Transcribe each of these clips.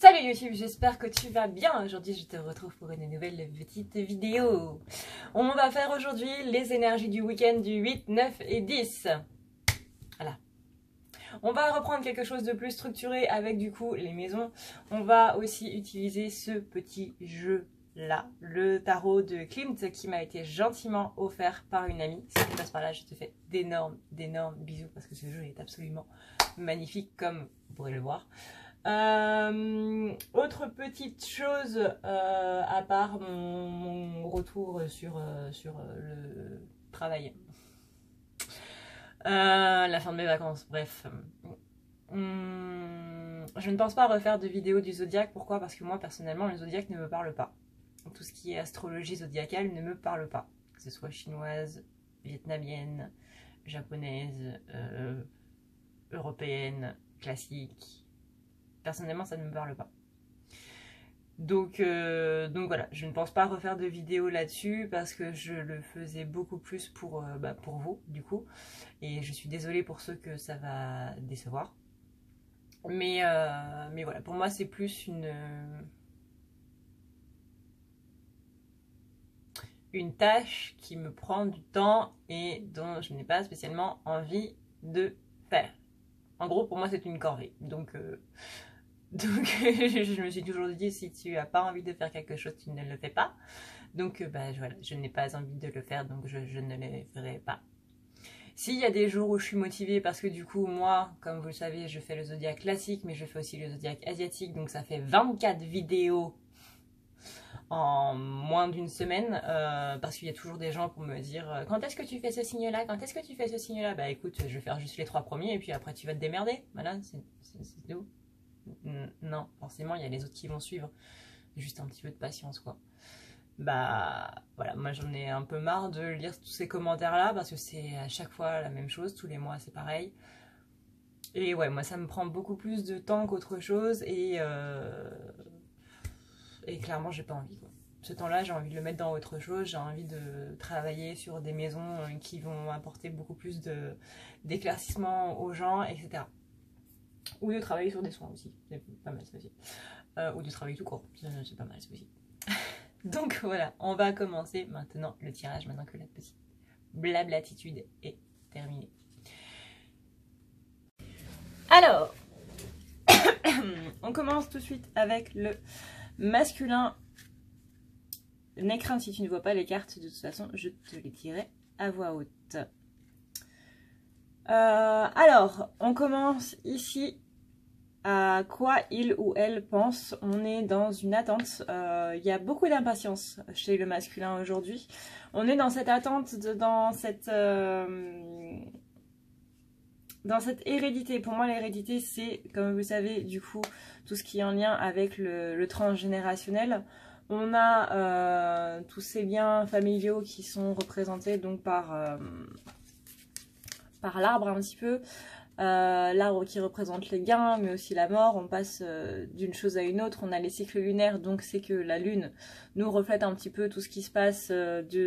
Salut YouTube, j'espère que tu vas bien. Aujourd'hui, je te retrouve pour une nouvelle petite vidéo. On va faire aujourd'hui les énergies du week-end du 8, 9 et 10. Voilà. On va reprendre quelque chose de plus structuré avec du coup les maisons. On va aussi utiliser ce petit jeu là, le tarot de Klimt qui m'a été gentiment offert par une amie. Si tu passes par là, je te fais d'énormes bisous parce que ce jeu est absolument magnifique comme vous pourrez le voir. Autre petite chose, à part mon retour sur le travail, la fin de mes vacances, bref. Je ne pense pas refaire de vidéo du zodiaque. Pourquoi? Parce que moi personnellement le zodiaque ne me parle pas. Tout ce qui est astrologie zodiacale ne me parle pas, que ce soit chinoise, vietnamienne, japonaise, européenne, classique. Personnellement, ça ne me parle pas. Donc voilà, je ne pense pas refaire de vidéo là-dessus parce que je le faisais beaucoup plus pour vous, du coup. Et je suis désolée pour ceux que ça va décevoir. Mais voilà, pour moi, c'est plus une tâche qui me prend du temps et dont je n'ai pas spécialement envie de faire. En gros, pour moi, c'est une corvée. Donc je me suis toujours dit, si tu n'as pas envie de faire quelque chose, tu ne le fais pas. Donc voilà, je n'ai pas envie de le faire, donc je ne le ferai pas. S'il y a des jours où je suis motivée, parce que du coup, moi, comme vous le savez, je fais le zodiaque classique, mais je fais aussi le zodiaque asiatique, donc ça fait 24 vidéos en moins d'une semaine, parce qu'il y a toujours des gens pour me dire quand est-ce que tu fais ce signe-là, quand est-ce que tu fais ce signe-là. Bah écoute, je vais faire juste les 3 premiers, et puis après tu vas te démerder. Voilà, c'est tout. Non, forcément, il y a les autres qui vont suivre. Juste un petit peu de patience, quoi. Bah, voilà, moi j'en ai un peu marre de lire tous ces commentaires-là, parce que c'est à chaque fois la même chose, tous les mois c'est pareil. Et ouais, moi ça me prend beaucoup plus de temps qu'autre chose, et clairement j'ai pas envie, quoi. Ce temps-là, j'ai envie de le mettre dans autre chose, j'ai envie de travailler sur des maisons qui vont apporter beaucoup plus d'éclaircissement aux gens, etc. Ou de travailler sur des soins aussi, c'est pas mal ça aussi. Ou de travailler tout court, c'est pas mal ça aussi. Donc voilà, on va commencer maintenant le tirage, maintenant que la petite blablatitude est terminée. Alors, on commence tout de suite avec le masculin. N'aie crainte si tu ne vois pas les cartes, de toute façon, je te les dirai à voix haute. Alors, on commence ici. À quoi il ou elle pense. On est dans une attente. Il y a beaucoup d'impatience chez le masculin aujourd'hui. On est dans cette attente, dans cette hérédité. Pour moi, l'hérédité, c'est, comme vous savez, du coup, tout ce qui est en lien avec le transgénérationnel. On a tous ces liens familiaux qui sont représentés donc par l'arbre un petit peu. L'arbre qui représente les gains, mais aussi la mort. On passe d'une chose à une autre. On a les cycles lunaires, donc c'est que la lune nous reflète un petit peu tout ce qui se passe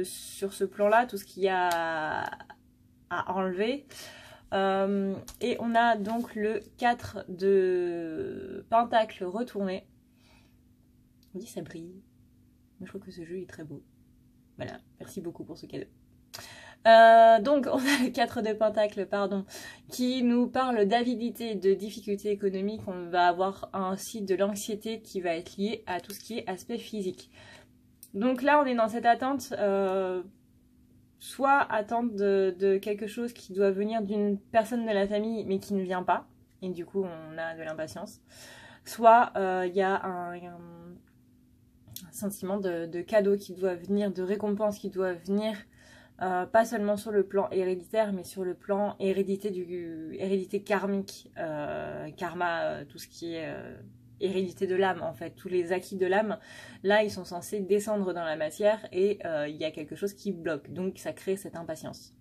sur ce plan-là, tout ce qu'il y a à enlever. Et on a donc le 4 de Pentacle retourné. Oui, ça brille. Moi, je trouve que ce jeu est très beau. Voilà, merci beaucoup pour ce cadeau. Donc on a le 4 de Pentacle, pardon, qui nous parle d'avidité, de difficultés économiques. On va avoir ainsi de l'anxiété qui va être liée à tout ce qui est aspect physique. Donc là on est dans cette attente, soit attente de quelque chose qui doit venir d'une personne de la famille mais qui ne vient pas, et du coup on a de l'impatience. Soit il y a un sentiment de cadeau qui doit venir, de récompense qui doit venir. Pas seulement sur le plan héréditaire, mais sur le plan hérédité karmique, karma, tout ce qui est hérédité de l'âme en fait, tous les acquis de l'âme, là ils sont censés descendre dans la matière et il y a quelque chose qui bloque, donc ça crée cette impatience.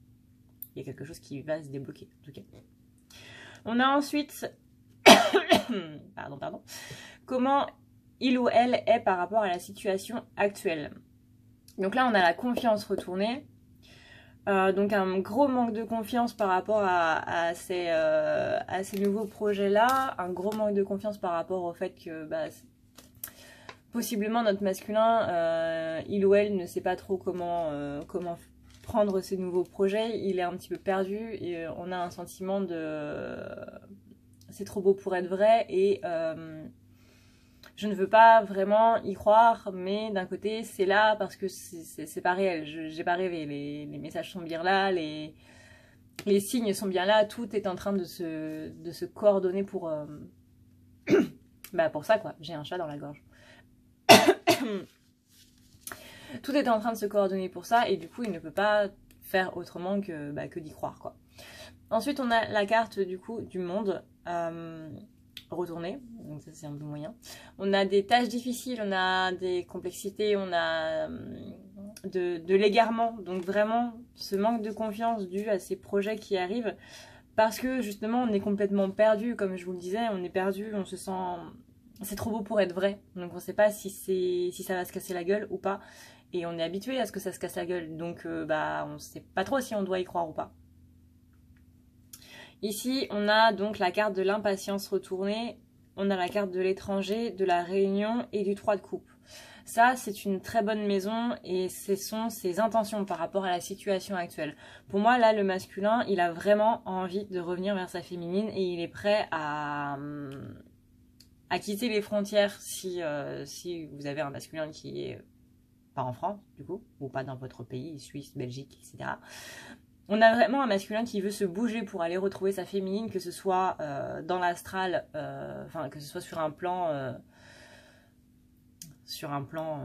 Il y a quelque chose qui va se débloquer en tout cas. On a ensuite, pardon, comment il ou elle est par rapport à la situation actuelle. Donc là on a la confiance retournée. Donc un gros manque de confiance par rapport à ces nouveaux projets-là, un gros manque de confiance par rapport au fait que possiblement notre masculin, il ou elle ne sait pas trop comment prendre ces nouveaux projets, il est un petit peu perdu et on a un sentiment de c'est trop beau pour être vrai et je ne veux pas vraiment y croire, mais d'un côté c'est là parce que c'est pas réel, j'ai pas rêvé, les messages sont bien là, les signes sont bien là, tout est en train de se coordonner pour pour ça quoi, j'ai un chat dans la gorge. Tout est en train de se coordonner pour ça et du coup il ne peut pas faire autrement que d'y croire quoi. Ensuite on a la carte du coup du monde retournée, donc ça c'est un peu moyen. On a des tâches difficiles, on a des complexités, on a de l'égarement, donc vraiment ce manque de confiance dû à ces projets qui arrivent parce que justement on est complètement perdu, comme je vous le disais, on est perdu, on se sent... C'est trop beau pour être vrai, donc on ne sait pas si ça va se casser la gueule ou pas. Et on est habitué à ce que ça se casse la gueule, donc on ne sait pas trop si on doit y croire ou pas. Ici, on a donc la carte de l'impatience retournée, on a la carte de l'étranger, de la réunion et du 3 de coupe. Ça, c'est une très bonne maison et ce sont ses intentions par rapport à la situation actuelle. Pour moi, là, le masculin, il a vraiment envie de revenir vers sa féminine et il est prêt à quitter les frontières si vous avez un masculin qui est pas en France, du coup, ou pas dans votre pays, Suisse, Belgique, etc. On a vraiment un masculin qui veut se bouger pour aller retrouver sa féminine, que ce soit dans l'astral, que ce soit sur un plan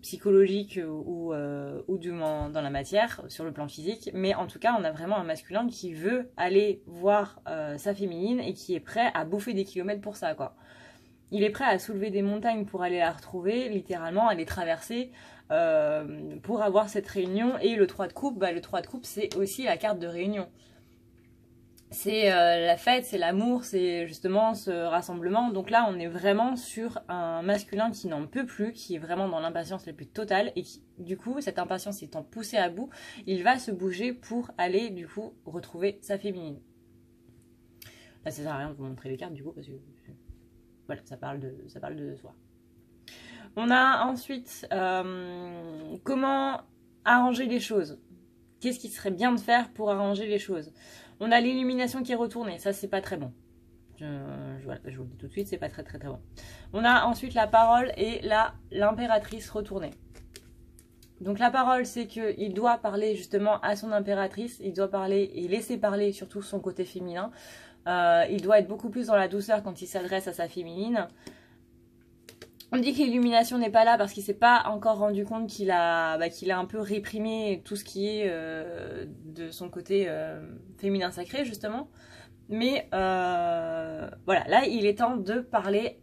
psychologique ou du moins dans la matière, sur le plan physique. Mais en tout cas, on a vraiment un masculin qui veut aller voir sa féminine et qui est prêt à bouffer des kilomètres pour ça, quoi. Il est prêt à soulever des montagnes pour aller la retrouver, littéralement, à les traverser pour avoir cette réunion. Et le 3 de coupe, le 3 de coupe, c'est aussi la carte de réunion. C'est la fête, c'est l'amour, c'est justement ce rassemblement. Donc là, on est vraiment sur un masculin qui n'en peut plus, qui est vraiment dans l'impatience la plus totale. Et qui, du coup, cette impatience étant poussée à bout, il va se bouger pour aller, du coup, retrouver sa féminine. Là, ça sert à rien de vous montrer les cartes, du coup, parce que... Voilà, ça parle de soi. On a ensuite comment arranger les choses. Qu'est-ce qui serait bien de faire pour arranger les choses? On a l'illumination qui est retournée. Ça, c'est pas très bon. Je vous le dis tout de suite, c'est pas très bon. On a ensuite la parole et l'impératrice retournée. Donc la parole, c'est qu'il doit parler justement à son impératrice. Il doit parler et laisser parler surtout son côté féminin. Il doit être beaucoup plus dans la douceur quand il s'adresse à sa féminine. On dit que l'illumination n'est pas là parce qu'il ne s'est pas encore rendu compte qu'il a un peu réprimé tout ce qui est de son côté féminin sacré, justement. Mais voilà, là, il est temps de parler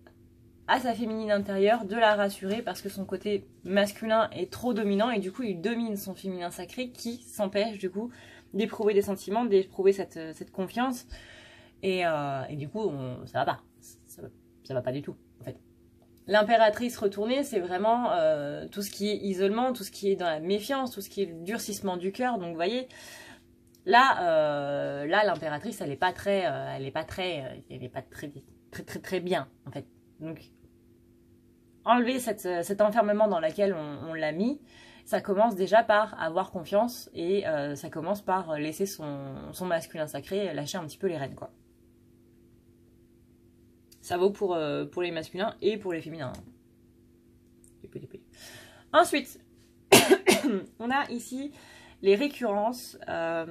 à sa féminine intérieure, de la rassurer parce que son côté masculin est trop dominant et du coup, il domine son féminin sacré qui s'empêche du coup d'éprouver des sentiments, d'éprouver cette confiance. Et du coup, ça va pas. Ça va pas du tout, en fait. L'impératrice retournée, c'est vraiment tout ce qui est isolement, tout ce qui est dans la méfiance, tout ce qui est le durcissement du cœur. Donc, vous voyez, là, l'impératrice, elle est pas très bien, en fait. Donc, enlever cet enfermement dans lequel on l'a mis, ça commence déjà par avoir confiance et ça commence par laisser son masculin sacré lâcher un petit peu les rênes, quoi. Ça vaut pour les masculins et pour les féminins. Ensuite, on a ici les récurrences. La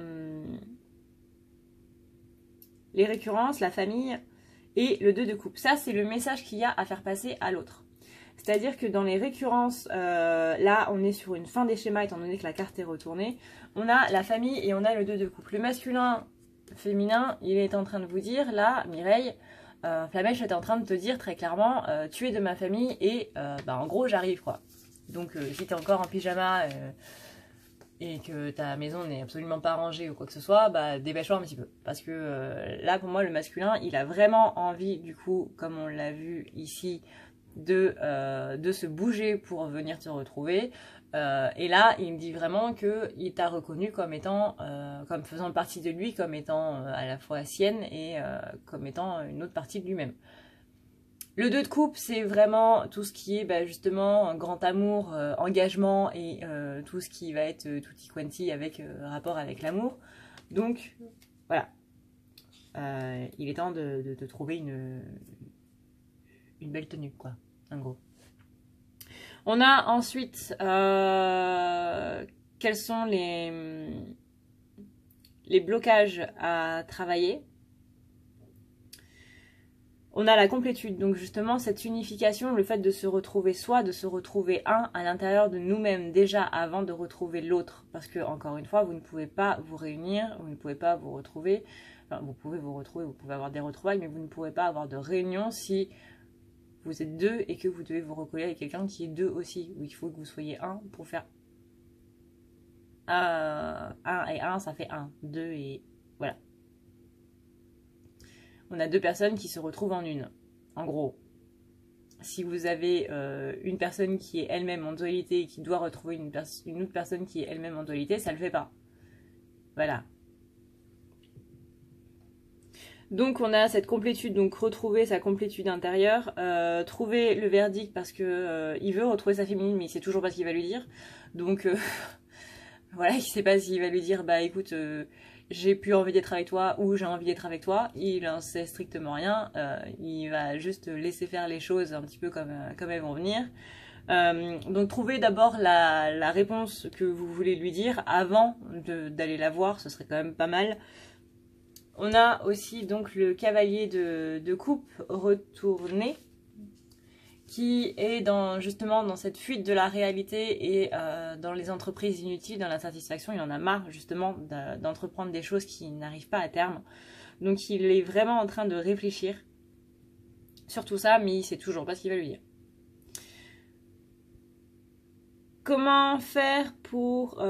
famille et le 2 de coupe. Ça, c'est le message qu'il y a à faire passer à l'autre. C'est-à-dire que dans les récurrences, là, on est sur une fin des schémas, étant donné que la carte est retournée. On a la famille et on a le 2 de coupe. Le masculin, féminin, il est en train de vous dire, là, Mireille... Flamèche est en train de te dire très clairement tu es de ma famille et en gros j'arrive quoi. Donc si t'es encore en pyjama et que ta maison n'est absolument pas rangée ou quoi que ce soit, dépêche-toi un petit peu. Parce que là pour moi le masculin il a vraiment envie du coup, comme on l'a vu ici, de se bouger pour venir te retrouver. Et là, il me dit vraiment qu'il t'a reconnu comme étant, comme faisant partie de lui, comme étant à la fois sienne et comme étant une autre partie de lui-même. Le 2 de coupe, c'est vraiment tout ce qui est justement grand amour, engagement et tout ce qui va être tutti quanti avec rapport avec l'amour. Donc, voilà. Il est temps de trouver une belle tenue, quoi, en gros. On a ensuite, quels sont les blocages à travailler. On a la complétude, donc justement cette unification, le fait de se retrouver soi, de se retrouver un à l'intérieur de nous-mêmes déjà avant de retrouver l'autre. Parce que, encore une fois, vous ne pouvez pas vous réunir, vous ne pouvez pas vous retrouver. Enfin, vous pouvez vous retrouver, vous pouvez avoir des retrouvailles, mais vous ne pouvez pas avoir de réunion si vous êtes deux et que vous devez vous recoller avec quelqu'un qui est deux aussi. Où il faut que vous soyez un pour faire un et un, ça fait un. Deux et voilà. On a deux personnes qui se retrouvent en une. En gros, si vous avez une personne qui est elle-même en dualité et qui doit retrouver une autre personne qui est elle-même en dualité, ça ne le fait pas. Voilà. Donc on a cette complétude, donc retrouver sa complétude intérieure, trouver le verdict parce que il veut retrouver sa féminine mais il sait toujours pas ce qu'il va lui dire. Donc voilà, il sait pas s'il va lui dire bah écoute j'ai plus envie d'être avec toi ou j'ai envie d'être avec toi, il en sait strictement rien, il va juste laisser faire les choses un petit peu comme elles vont venir. Donc trouvez d'abord la réponse que vous voulez lui dire avant d'aller la voir, ce serait quand même pas mal. On a aussi donc le cavalier de coupe retourné qui est justement dans cette fuite de la réalité et dans les entreprises inutiles, dans l'insatisfaction. Il en a marre justement d'entreprendre des choses qui n'arrivent pas à terme. Donc il est vraiment en train de réfléchir sur tout ça, mais il sait toujours pas ce qu'il va lui dire. Comment faire pour...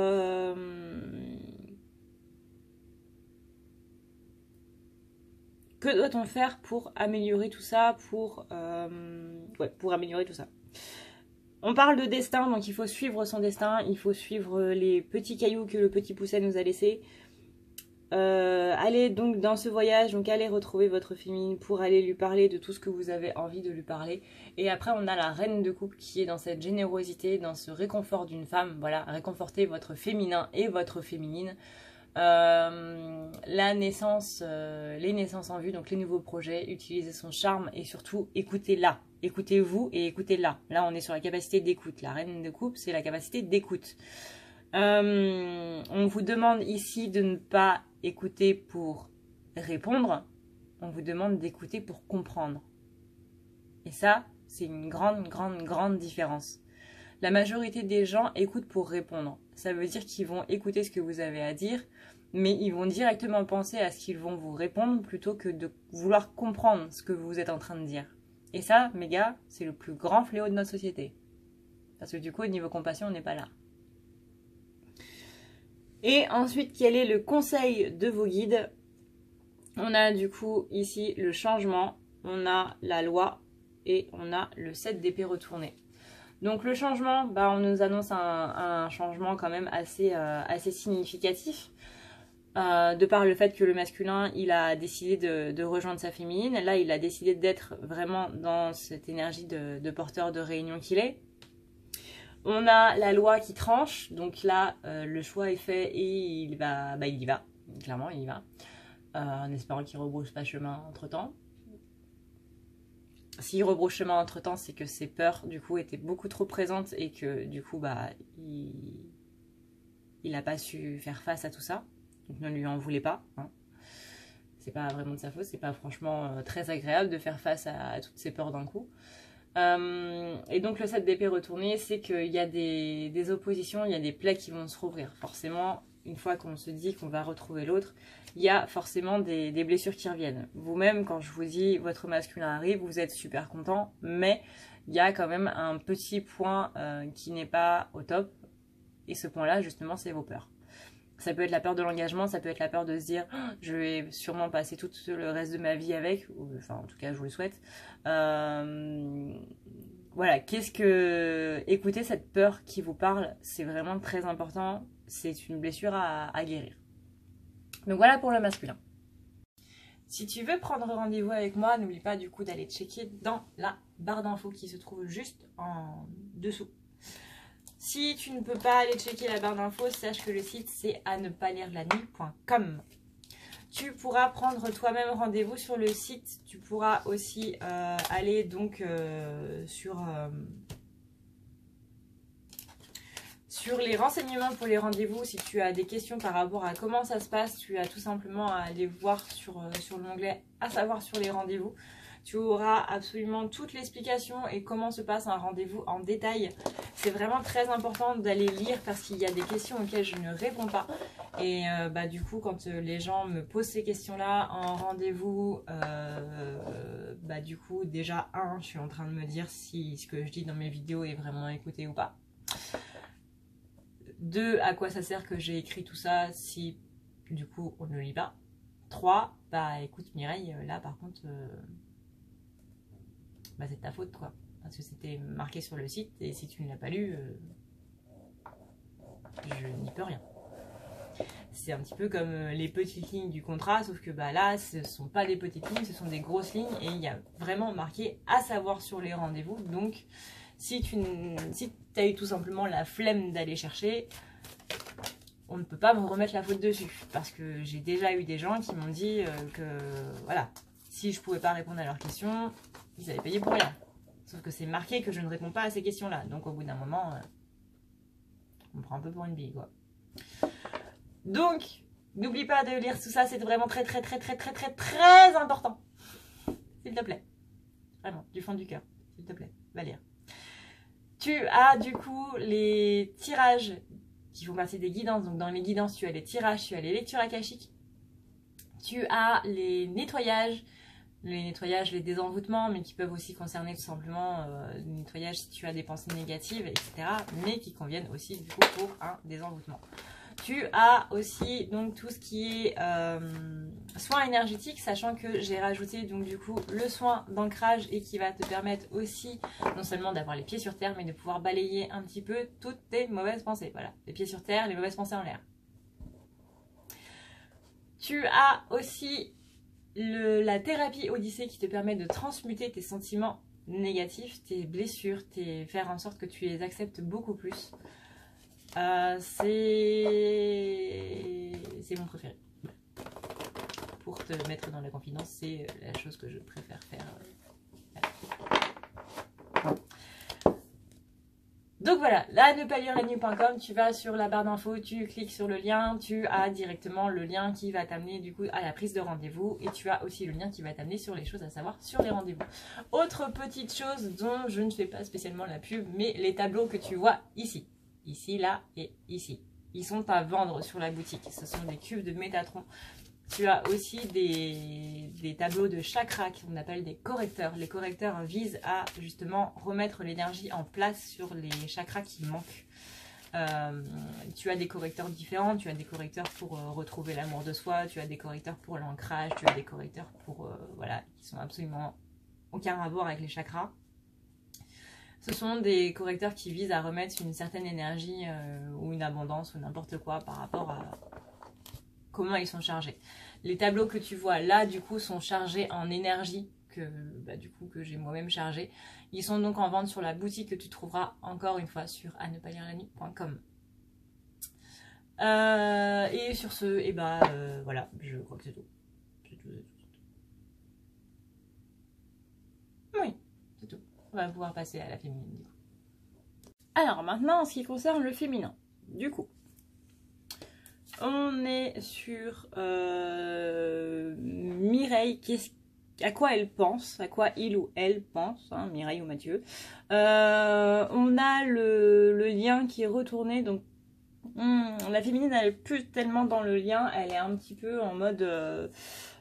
Que doit-on faire pour améliorer tout ça, pour améliorer tout ça. On parle de destin, donc il faut suivre son destin, il faut suivre les petits cailloux que le petit pousset nous a laissés. Allez donc dans ce voyage, donc allez retrouver votre féminine pour aller lui parler de tout ce que vous avez envie de lui parler. Et après on a la reine de coupe qui est dans cette générosité, dans ce réconfort d'une femme. Voilà, réconforter votre féminin et votre féminine. La naissance, les naissances en vue, donc les nouveaux projets, utiliser son charme et surtout écoutez-la. Écoutez-vous et écoutez-la. Là, on est sur la capacité d'écoute. La reine de coupe, c'est la capacité d'écoute. On vous demande ici de ne pas écouter pour répondre. On vous demande d'écouter pour comprendre. Et ça, c'est une grande différence. La majorité des gens écoutent pour répondre. Ça veut dire qu'ils vont écouter ce que vous avez à dire, mais ils vont directement penser à ce qu'ils vont vous répondre plutôt que de vouloir comprendre ce que vous êtes en train de dire. Et ça, mes gars, c'est le plus grand fléau de notre société. Parce que du coup, au niveau compassion, on n'est pas là. Et ensuite, quel est le conseil de vos guides? On a du coup ici le changement, on a la loi et on a le 7 d'épée retourné. Donc le changement, on nous annonce un changement quand même assez significatif. De par le fait que le masculin, il a décidé de rejoindre sa féminine. Là, il a décidé d'être vraiment dans cette énergie de porteur de réunion qu'il est. On a la loi qui tranche. Donc là, le choix est fait et il y va. Clairement, il y va. En espérant qu'il ne rebrousse pas chemin entre-temps. S'il rebrousse chemin entre-temps, c'est que ses peurs, du coup, étaient beaucoup trop présentes et que, du coup, il n'a pas su faire face à tout ça. Donc ne lui en voulez pas. Hein. C'est pas vraiment de sa faute, c'est pas franchement très agréable de faire face à toutes ces peurs d'un coup. Et donc le 7 d'épée retourné, c'est qu'il y a des oppositions, il y a des plaies qui vont se rouvrir. Forcément, une fois qu'on se dit qu'on va retrouver l'autre, il y a forcément des blessures qui reviennent. Vous-même, quand je vous dis votre masculin arrive, vous êtes super content, mais il y a quand même un petit point qui n'est pas au top. Et ce point-là, justement, c'est vos peurs. Ça peut être la peur de l'engagement, ça peut être la peur de se dire oh, je vais sûrement passer tout le reste de ma vie avec, ou, enfin en tout cas je vous le souhaite. voilà, écoutez cette peur qui vous parle, c'est vraiment très important. C'est une blessure à guérir. Donc voilà pour le masculin. Si tu veux prendre rendez-vous avec moi, n'oublie pas du coup d'aller checker dans la barre d'infos qui se trouve juste en dessous. Si tu ne peux pas aller checker la barre d'infos, sache que le site c'est à ne pas lire la nuit.com. Tu pourras prendre toi-même rendez-vous sur le site. Tu pourras aussi aller donc sur les renseignements pour les rendez-vous. Si tu as des questions par rapport à comment ça se passe, tu as tout simplement à aller voir sur l'onglet « À savoir sur les rendez-vous ». Tu auras absolument toute l'explication et comment se passe un rendez-vous en détail. C'est vraiment très important d'aller lire parce qu'il y a des questions auxquelles je ne réponds pas. Et du coup, quand les gens me posent ces questions-là en rendez-vous, du coup, déjà, je suis en train de me dire si ce que je dis dans mes vidéos est vraiment écouté ou pas. 2, à quoi ça sert que j'ai écrit tout ça si, du coup, on ne lit pas. 3, écoute Mireille, là, par contre... c'est de ta faute quoi, parce que c'était marqué sur le site et si tu ne l'as pas lu, je n'y peux rien. C'est un petit peu comme les petites lignes du contrat, sauf que là ce ne sont pas des petites lignes, ce sont des grosses lignes et il y a vraiment marqué à savoir sur les rendez-vous. Donc si tu as eu tout simplement la flemme d'aller chercher, on ne peut pas me remettre la faute dessus, parce que j'ai déjà eu des gens qui m'ont dit que voilà, si je pouvais pas répondre à leurs questions, ils avaient payé pour rien. Sauf que c'est marqué que je ne réponds pas à ces questions-là. Donc au bout d'un moment, on me prend un peu pour une bille, quoi. Donc, n'oublie pas de lire tout ça. C'est vraiment très, très, très, très, très, très, très important. S'il te plaît. Vraiment, du fond du cœur. S'il te plaît, va lire. Tu as du coup les tirages qui font partie des guidances. Donc dans les guidances, tu as les tirages, tu as les lectures akashiques. Tu as les nettoyages, les désenvoûtements, mais qui peuvent aussi concerner tout simplement le nettoyage si tu as des pensées négatives, etc. Mais qui conviennent aussi du coup pour un désenvoûtement. Tu as aussi donc tout ce qui est soin énergétique, sachant que j'ai rajouté donc du coup le soin d'ancrage et qui va te permettre aussi non seulement d'avoir les pieds sur terre, mais de pouvoir balayer un petit peu toutes tes mauvaises pensées. Voilà, les pieds sur terre, les mauvaises pensées en l'air. Tu as aussi la thérapie Odyssée qui te permet de transmuter tes sentiments négatifs, tes blessures, faire en sorte que tu les acceptes beaucoup plus. C'est mon préféré. Pour te mettre dans la confidence, c'est la chose que je préfère faire. Donc voilà, là, ne pas lire la nuit.com, tu vas sur la barre d'infos, tu cliques sur le lien, tu as directement le lien qui va t'amener du coup à la prise de rendez-vous et tu as aussi le lien qui va t'amener sur les choses à savoir sur les rendez-vous. Autre petite chose dont je ne fais pas spécialement la pub, mais les tableaux que tu vois ici, là et ici, ils sont à vendre sur la boutique. Ce sont des cubes de Métatron. Tu as aussi des tableaux de chakras qu'on appelle des correcteurs. Les correcteurs visent à justement remettre l'énergie en place sur les chakras qui manquent. Tu as des correcteurs différents. Tu as des correcteurs pour retrouver l'amour de soi. Tu as des correcteurs pour l'ancrage. Tu as des correcteurs pour voilà, qui sont absolument aucun rapport avec les chakras. Ce sont des correcteurs qui visent à remettre une certaine énergie ou une abondance ou n'importe quoi par rapport à comment ils sont chargés. Les tableaux que tu vois là, du coup, sont chargés en énergie que j'ai moi-même chargé. Ils sont donc en vente sur la boutique que tu trouveras encore une fois sur à ne pas lire la nuit.com. Et sur ce, voilà, je crois que c'est tout. Oui, c'est tout. On va pouvoir passer à la féminine du coup. Alors maintenant, en ce qui concerne le féminin, du coup, on est sur Mireille, à quoi elle pense, à quoi il ou elle pense, hein, Mireille ou Mathieu. On a le lien qui est retourné, donc la féminine elle est plus tellement dans le lien, elle est un petit peu en mode de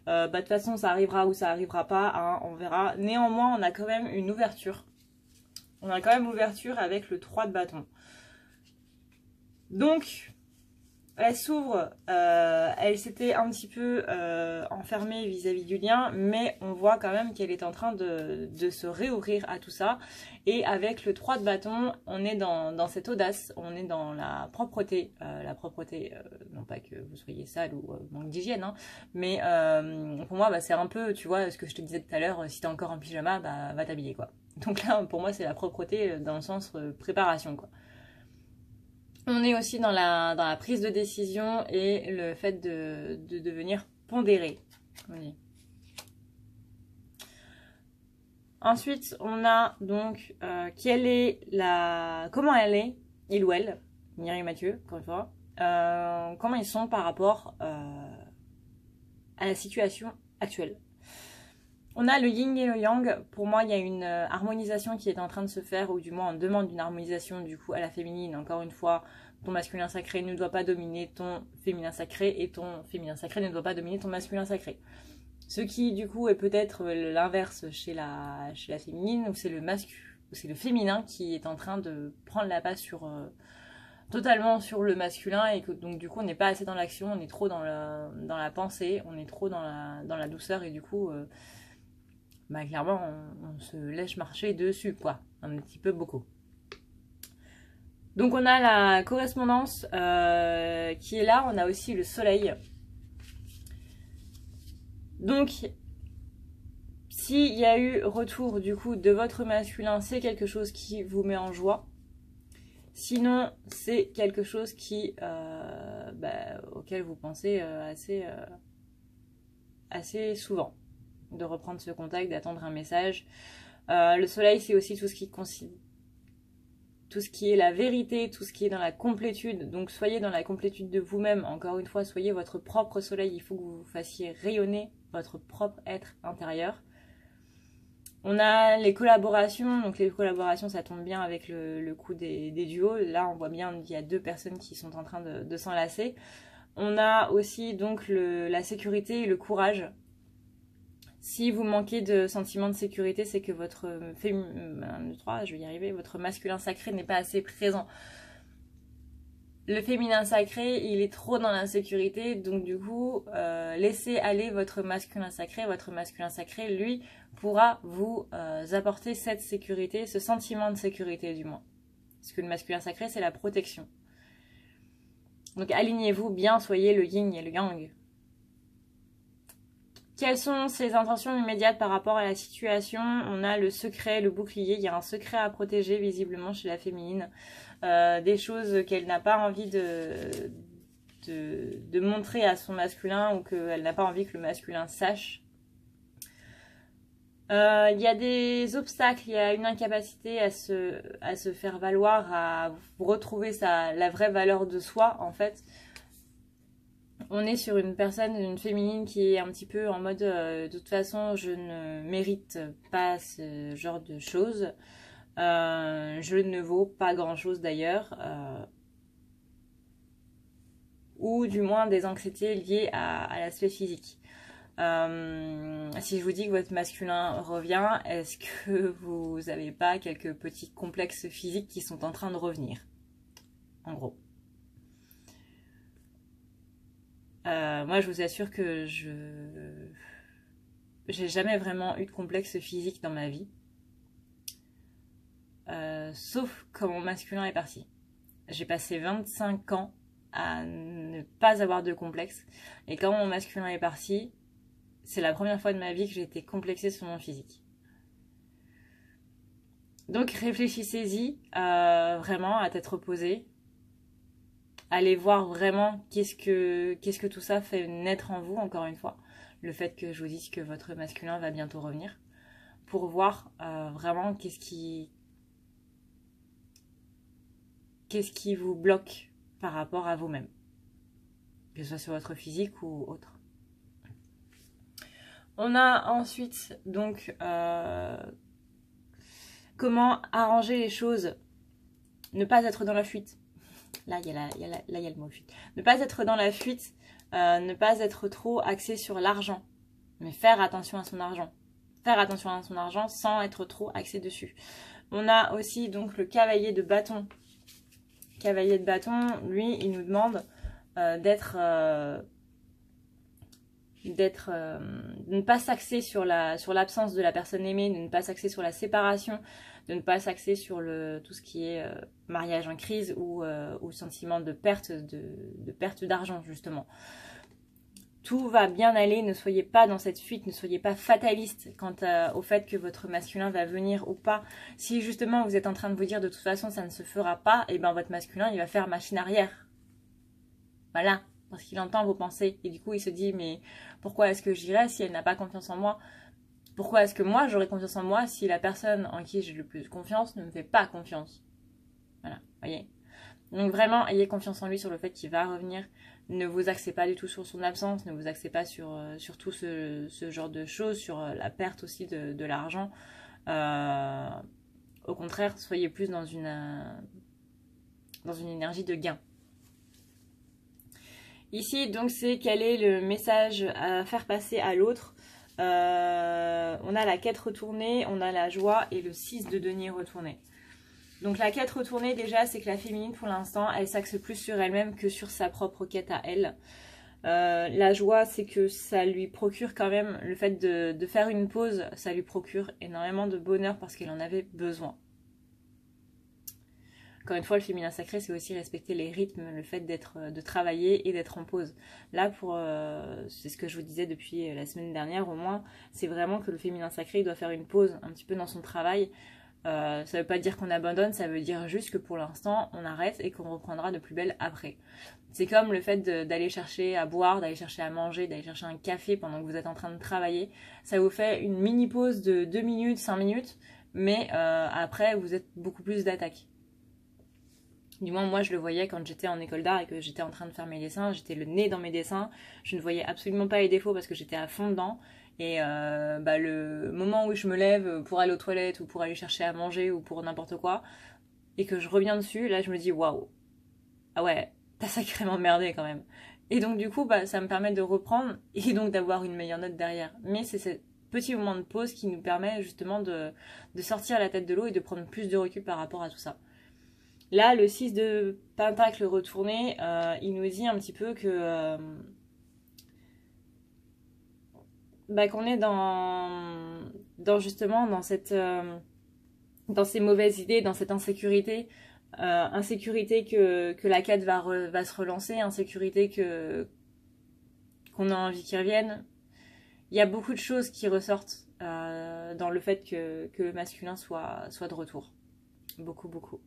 toute façon ça arrivera ou ça arrivera pas, hein, on verra. Néanmoins on a quand même une ouverture. On a quand même ouverture avec le 3 de bâton. Donc elle s'ouvre, elle s'était un petit peu enfermée vis-à-vis du lien, mais on voit quand même qu'elle est en train de se réouvrir à tout ça. Et avec le 3 de bâton, on est dans cette audace, on est dans la propreté. Non pas que vous soyez sale ou manque d'hygiène, hein, mais pour moi, bah, c'est un peu, tu vois, ce que je te disais tout à l'heure, si t'es encore en pyjama, bah, va t'habiller, quoi. Donc là, pour moi, c'est la propreté dans le sens préparation, quoi. On est aussi dans la prise de décision et le fait de devenir pondéré. Oui. Ensuite, on a donc comment elle est, il ou elle, Mireille Mathieu, encore une fois, comment ils sont par rapport à la situation actuelle. On a le yin et le yang. Pour moi, il y a une harmonisation qui est en train de se faire, ou du moins on demande une harmonisation du coup à la féminine. Encore une fois, ton masculin sacré ne doit pas dominer ton féminin sacré et ton féminin sacré ne doit pas dominer ton masculin sacré. Ce qui du coup est peut-être l'inverse chez la féminine, où c'est le féminin qui est en train de prendre la place totalement sur le masculin, et que donc du coup on n'est pas assez dans l'action, on est trop dans la pensée, on est trop dans la douceur, et du coup bah clairement on se laisse marcher dessus, quoi, un petit peu beaucoup. Donc on a la correspondance qui est là, on a aussi le soleil. Donc s'il y a eu retour du coup de votre masculin, c'est quelque chose qui vous met en joie. Sinon, c'est quelque chose auquel vous pensez assez souvent. De reprendre ce contact, d'attendre un message. Le soleil, c'est aussi tout ce qui est la vérité, tout ce qui est dans la complétude. Donc soyez dans la complétude de vous-même. Encore une fois, soyez votre propre soleil. Il faut que vous fassiez rayonner votre propre être intérieur. On a les collaborations, donc les collaborations ça tombe bien avec le coup des duos. Là on voit bien qu'il y a deux personnes qui sont en train de s'enlacer. On a aussi donc la sécurité et le courage. Si vous manquez de sentiment de sécurité, c'est que votre votre masculin sacré n'est pas assez présent. Le féminin sacré, il est trop dans l'insécurité, donc du coup, laissez aller votre masculin sacré. Votre masculin sacré, lui, pourra vous apporter cette sécurité, ce sentiment de sécurité du moins. Parce que le masculin sacré, c'est la protection. Donc alignez-vous bien, soyez le yin et le yang. Quelles sont ses intentions immédiates par rapport à la situation? On a le secret, le bouclier. Il y a un secret à protéger visiblement chez la féminine. Des choses qu'elle n'a pas envie de montrer à son masculin, ou qu'elle n'a pas envie que le masculin sache. Il y a des obstacles, il y a une incapacité à se faire valoir, à retrouver la vraie valeur de soi en fait. On est sur une féminine qui est un petit peu en mode de toute façon je ne mérite pas ce genre de choses. Je ne vaux pas grand chose d'ailleurs. Ou du moins des anxiétés liées à l'aspect physique. Si je vous dis que votre masculin revient, est-ce que vous n'avez pas quelques petits complexes physiques qui sont en train de revenir? En gros. Moi, je vous assure que j'ai jamais vraiment eu de complexe physique dans ma vie. Sauf quand mon masculin est parti. J'ai passé 25 ans à ne pas avoir de complexe. Et quand mon masculin est parti, c'est la première fois de ma vie que j'ai été complexée sur mon physique. Donc réfléchissez-y vraiment à tête reposée. Allez voir vraiment qu'est-ce que tout ça fait naître en vous, encore une fois. Le fait que je vous dise que votre masculin va bientôt revenir. Pour voir vraiment qu'est-ce qui vous bloque par rapport à vous-même. Que ce soit sur votre physique ou autre. On a ensuite donc comment arranger les choses. Ne pas être dans la fuite. Là, il y a le mot fuite. Ne pas être dans la fuite, ne pas être trop axé sur l'argent. Mais faire attention à son argent. Faire attention à son argent sans être trop axé dessus. On a aussi donc le cavalier de bâton. Cavalier de bâton, lui, il nous demande de ne pas s'axer sur l'absence de la personne aimée, de ne pas s'axer sur la séparation, de ne pas s'axer sur tout ce qui est mariage en crise ou sentiment de perte d'argent, justement. Tout va bien aller, ne soyez pas dans cette fuite, ne soyez pas fataliste quant au fait que votre masculin va venir ou pas. Si justement vous êtes en train de vous dire de toute façon ça ne se fera pas, et bien votre masculin il va faire machine arrière. Voilà, parce qu'il entend vos pensées. Et du coup il se dit mais pourquoi est-ce que j'irai si elle n'a pas confiance en moi? Pourquoi est-ce que moi j'aurai confiance en moi si la personne en qui j'ai le plus confiance ne me fait pas confiance? Voilà, voyez. Donc vraiment, ayez confiance en lui sur le fait qu'il va revenir. Ne vous axez pas du tout sur son absence, ne vous axez pas sur tout ce genre de choses, sur la perte aussi de l'argent. Au contraire, soyez plus dans une énergie de gain. Ici, donc, c'est quel est le message à faire passer à l'autre. On a la quête retournée, on a la joie et le 6 de denier retourné. Donc la quête retournée déjà, c'est que la féminine pour l'instant, elle s'axe plus sur elle-même que sur sa propre quête à elle. La joie, c'est que ça lui procure quand même, le fait de faire une pause, ça lui procure énormément de bonheur parce qu'elle en avait besoin. Encore une fois, le féminin sacré, c'est aussi respecter les rythmes, le fait de travailler et d'être en pause. Là, c'est ce que je vous disais depuis la semaine dernière au moins, c'est vraiment que le féminin sacré il doit faire une pause un petit peu dans son travail. Ça veut pas dire qu'on abandonne, ça veut dire juste que pour l'instant on arrête et qu'on reprendra de plus belle après. C'est comme le fait d'aller chercher à boire, d'aller chercher à manger, d'aller chercher un café pendant que vous êtes en train de travailler. Ça vous fait une mini pause de 2 minutes, 5 minutes, mais après vous êtes beaucoup plus d'attaque. Du moins moi je le voyais quand j'étais en école d'art et que j'étais en train de faire mes dessins, j'étais le nez dans mes dessins, je ne voyais absolument pas les défauts parce que j'étais à fond dedans. Et le moment où je me lève pour aller aux toilettes ou pour aller chercher à manger ou pour n'importe quoi, et que je reviens dessus, là je me dis waouh, ah ouais, t'as sacrément merdé quand même. Et donc du coup, ça me permet de reprendre et donc d'avoir une meilleure note derrière. Mais c'est ce petit moment de pause qui nous permet justement de sortir la tête de l'eau et de prendre plus de recul par rapport à tout ça. Là, le 6 de Pentacle retourné, il nous dit un petit peu que... qu'on est justement dans ces mauvaises idées, dans cette insécurité, insécurité que la quête va se relancer, insécurité qu'on a envie qu'il revienne. Il y a beaucoup de choses qui ressortent dans le fait que le masculin soit de retour. Beaucoup, beaucoup.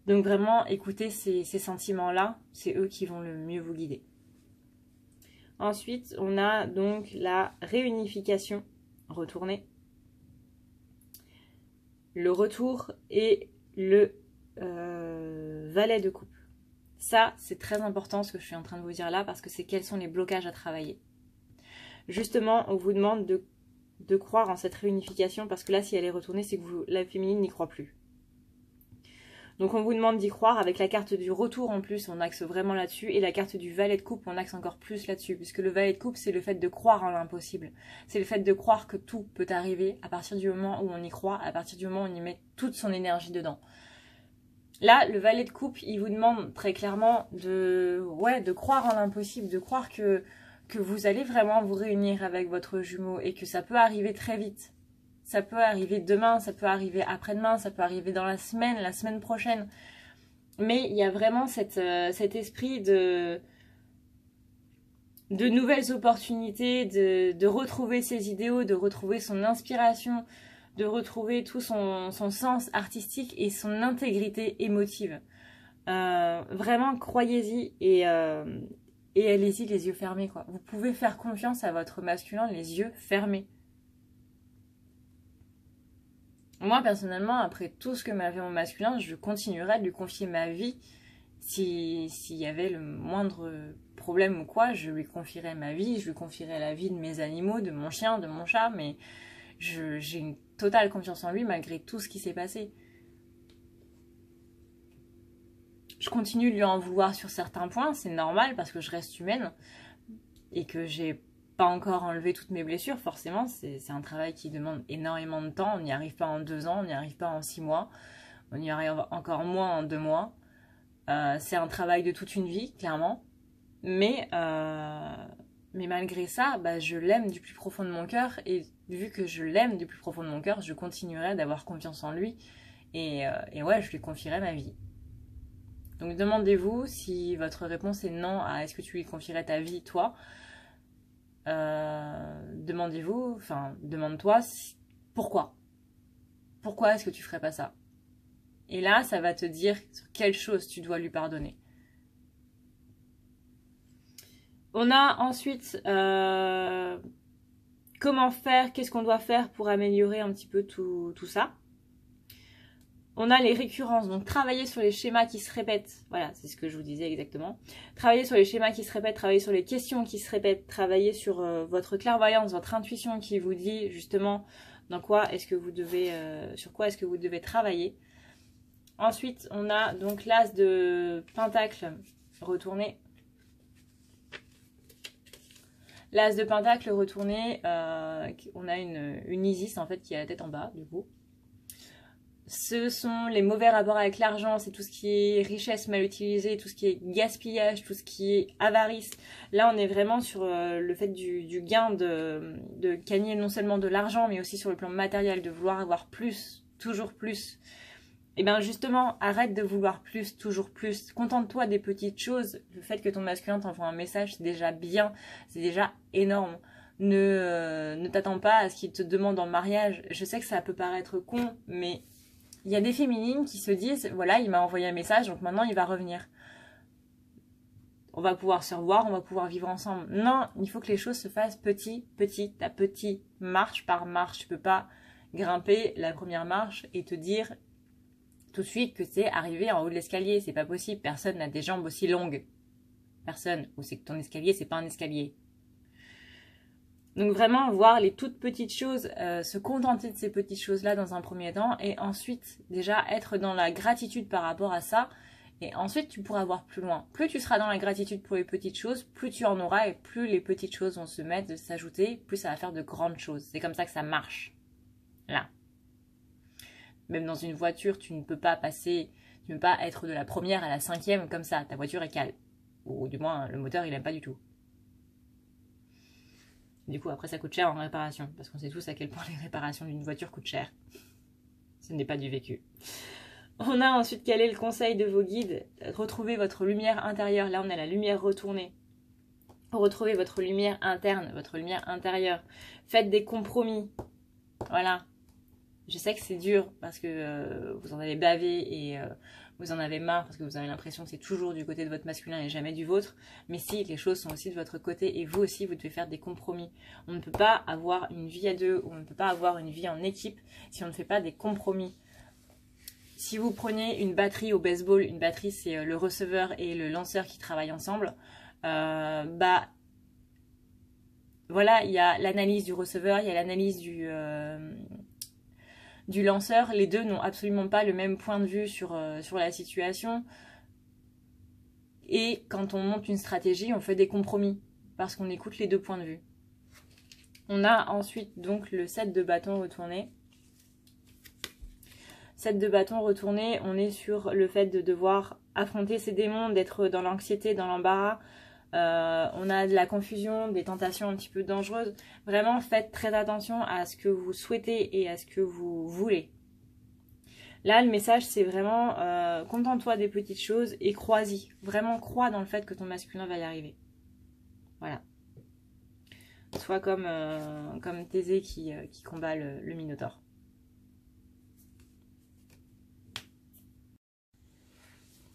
Donc vraiment, écoutez ces sentiments-là, c'est eux qui vont le mieux vous guider. Ensuite, on a donc la réunification retournée, le retour et le valet de coupe. Ça, c'est très important ce que je suis en train de vous dire là parce que c'est quels sont les blocages à travailler. Justement, on vous demande de croire en cette réunification parce que là, si elle est retournée, c'est que la féminine n'y croit plus. Donc on vous demande d'y croire. Avec la carte du retour en plus, on axe vraiment là-dessus. Et la carte du valet de coupe, on axe encore plus là-dessus. Puisque le valet de coupe, c'est le fait de croire en l'impossible. C'est le fait de croire que tout peut arriver à partir du moment où on y croit, à partir du moment où on y met toute son énergie dedans. Là, le valet de coupe, il vous demande très clairement de croire en l'impossible, de croire que vous allez vraiment vous réunir avec votre jumeau et que ça peut arriver très vite. Ça peut arriver demain, ça peut arriver après-demain, ça peut arriver dans la semaine prochaine. Mais il y a vraiment cet esprit de nouvelles opportunités, de retrouver ses idéaux, de retrouver son inspiration, de retrouver tout son sens artistique et son intégrité émotive. Vraiment, croyez-y et allez-y les yeux fermés, quoi. Vous pouvez faire confiance à votre masculin les yeux fermés. Moi, personnellement, après tout ce que m'a fait mon masculin, je continuerai de lui confier ma vie. S'il y avait le moindre problème ou quoi, je lui confierais ma vie, je lui confierais la vie de mes animaux, de mon chien, de mon chat, mais j'ai une totale confiance en lui malgré tout ce qui s'est passé. Je continue de lui en vouloir sur certains points, c'est normal parce que je reste humaine et que j'ai pas encore enlevé toutes mes blessures, forcément, c'est un travail qui demande énormément de temps, on n'y arrive pas en 2 ans, on n'y arrive pas en 6 mois, on y arrive encore moins en 2 mois. C'est un travail de toute une vie, clairement. Mais malgré ça, bah, je l'aime du plus profond de mon cœur. Et vu que je l'aime du plus profond de mon cœur, je continuerai d'avoir confiance en lui. Et ouais, je lui confierai ma vie. Donc demandez-vous si votre réponse est non à est-ce que tu lui confierais ta vie, toi. Demandez-vous, enfin, demande-toi pourquoi. Pourquoi est-ce que tu ferais pas ça? Et là, ça va te dire sur quelle chose tu dois lui pardonner. On a ensuite comment faire, qu'est-ce qu'on doit faire pour améliorer un petit peu tout ça. On a les récurrences, donc travailler sur les schémas qui se répètent. Voilà, c'est ce que je vous disais exactement. Travailler sur les schémas qui se répètent, travailler sur les questions qui se répètent, travailler sur votre clairvoyance, votre intuition qui vous dit justement dans quoi est-ce que vous devez, sur quoi est-ce que vous devez travailler. Ensuite, on a donc l'as de pentacle retourné. L'as de pentacle retourné, on a une Isis en fait qui a la tête en bas du coup. Ce sont les mauvais rapports avec l'argent, c'est tout ce qui est richesse mal utilisée, tout ce qui est gaspillage, tout ce qui est avarice. Là, on est vraiment sur le fait du gain, de gagner non seulement de l'argent, mais aussi sur le plan matériel, de vouloir avoir plus, toujours plus. Et bien justement, arrête de vouloir plus, toujours plus. Contente-toi des petites choses. Le fait que ton masculin t'envoie un message, c'est déjà bien, c'est déjà énorme. Ne t'attends pas à ce qu'il te demande en mariage. Je sais que ça peut paraître con, mais il y a des féminines qui se disent, voilà, il m'a envoyé un message, donc maintenant il va revenir. On va pouvoir se revoir, on va pouvoir vivre ensemble. Non, il faut que les choses se fassent petit à petit, marche par marche. Tu peux pas grimper la première marche et te dire tout de suite que c'est arrivé en haut de l'escalier. C'est pas possible, personne n'a des jambes aussi longues. Personne. Ou c'est que ton escalier, c'est pas un escalier. Donc vraiment voir les toutes petites choses, se contenter de ces petites choses-là dans un premier temps et ensuite déjà être dans la gratitude par rapport à ça et ensuite tu pourras voir plus loin. Plus tu seras dans la gratitude pour les petites choses, plus tu en auras et plus les petites choses vont se mettre, s'ajouter, plus ça va faire de grandes choses. C'est comme ça que ça marche. Là. Même dans une voiture, tu ne peux pas passer, tu ne peux pas être de la première à la 5e comme ça. Ta voiture est calme. Ou du moins, le moteur, il n'aime pas du tout. Du coup, après, ça coûte cher en réparation. Parce qu'on sait tous à quel point les réparations d'une voiture coûtent cher. Ce n'est pas du vécu. On a ensuite quel est le conseil de vos guides? Retrouvez votre lumière intérieure. Là, on a la lumière retournée. Retrouvez votre lumière interne, votre lumière intérieure. Faites des compromis. Voilà. Je sais que c'est dur parce que vous en avez bavé et vous en avez marre parce que vous avez l'impression que c'est toujours du côté de votre masculin et jamais du vôtre. Mais si, les choses sont aussi de votre côté et vous aussi, vous devez faire des compromis. On ne peut pas avoir une vie à deux ou on ne peut pas avoir une vie en équipe si on ne fait pas des compromis. Si vous prenez une batterie au baseball, une batterie c'est le receveur et le lanceur qui travaillent ensemble, bah voilà, il y a l'analyse du receveur, il y a l'analyse du lanceur, les deux n'ont absolument pas le même point de vue sur la situation. Et quand on monte une stratégie, on fait des compromis, parce qu'on écoute les deux points de vue. On a ensuite donc le 7 de bâton retourné. 7 de bâton retourné, on est sur le fait de devoir affronter ses démons, d'être dans l'anxiété, dans l'embarras. On a de la confusion, des tentations un petit peu dangereuses. Vraiment, faites très attention à ce que vous souhaitez et à ce que vous voulez. Là, le message, c'est vraiment contente-toi des petites choses et crois-y. Vraiment, crois dans le fait que ton masculin va y arriver. Voilà. Soit comme Thésée qui combat le Minotaure.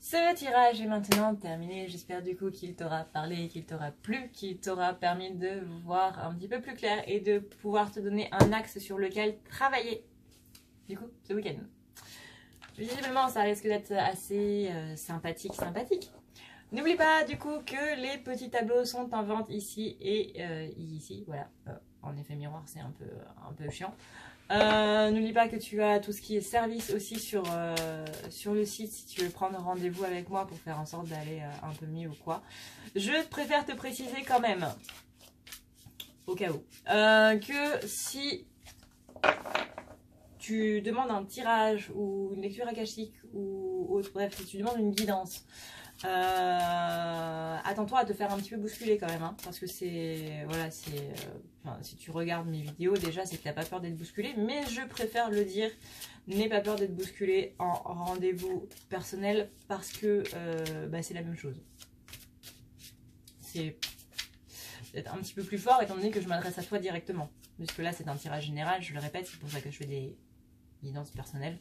Ce tirage est maintenant terminé. J'espère du coup qu'il t'aura parlé, qu'il t'aura plu, qu'il t'aura permis de voir un petit peu plus clair et de pouvoir te donner un axe sur lequel travailler. Du coup, ce week-end. Visiblement, ça risque d'être assez sympathique. N'oublie pas du coup que les petits tableaux sont en vente ici et ici. Voilà. En effet miroir, c'est un peu chiant. N'oublie pas que tu as tout ce qui est service aussi sur le site si tu veux prendre rendez-vous avec moi pour faire en sorte d'aller un peu mieux ou quoi. Je préfère te préciser quand même, au cas où, que si tu demandes un tirage ou une lecture akashique ou autre, bref, si tu demandes une guidance, attends-toi à te faire un petit peu bousculer quand même, hein, parce que c'est, voilà, enfin, si tu regardes mes vidéos déjà, c'est que t'as pas peur d'être bousculé, mais je préfère le dire, n'aie pas peur d'être bousculé en rendez-vous personnel, parce que c'est la même chose. C'est peut-être un petit peu plus fort étant donné que je m'adresse à toi directement, puisque là c'est un tirage général, je le répète, c'est pour ça que je fais des guidances personnelles.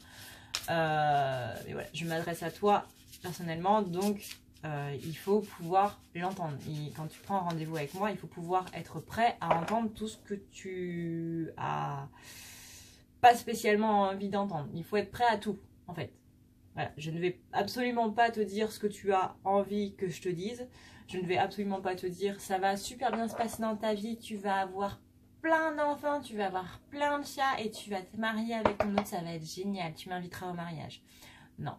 Mais voilà, je m'adresse à toi personnellement, donc il faut pouvoir l'entendre. Quand tu prends un rendez-vous avec moi, il faut pouvoir être prêt à entendre tout ce que tu as pas spécialement envie d'entendre. Il faut être prêt à tout, en fait. Voilà, je ne vais absolument pas te dire ce que tu as envie que je te dise. Je ne vais absolument pas te dire ça va super bien se passer dans ta vie, tu vas avoir plein d'enfants, tu vas avoir plein de chats et tu vas te marier avec ton autre, ça va être génial, tu m'inviteras au mariage. Non,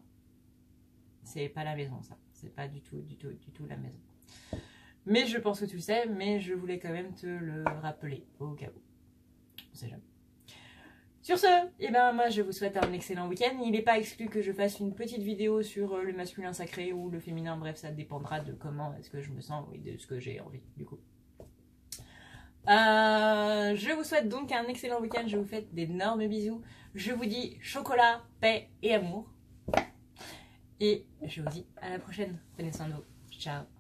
c'est pas la maison ça, c'est pas du tout la maison. Mais je pense que tu le sais, mais je voulais quand même te le rappeler au cas où. On sait jamais. Sur ce, eh ben moi je vous souhaite un excellent week-end. Il n'est pas exclu que je fasse une petite vidéo sur le masculin sacré ou le féminin, bref ça dépendra de comment est-ce que je me sens et de ce que j'ai envie du coup. Je vous souhaite donc un excellent week-end, je vous fais d'énormes bisous. Je vous dis chocolat, paix et amour. Et je vous dis à la prochaine. Prenez soin de vous. Ciao.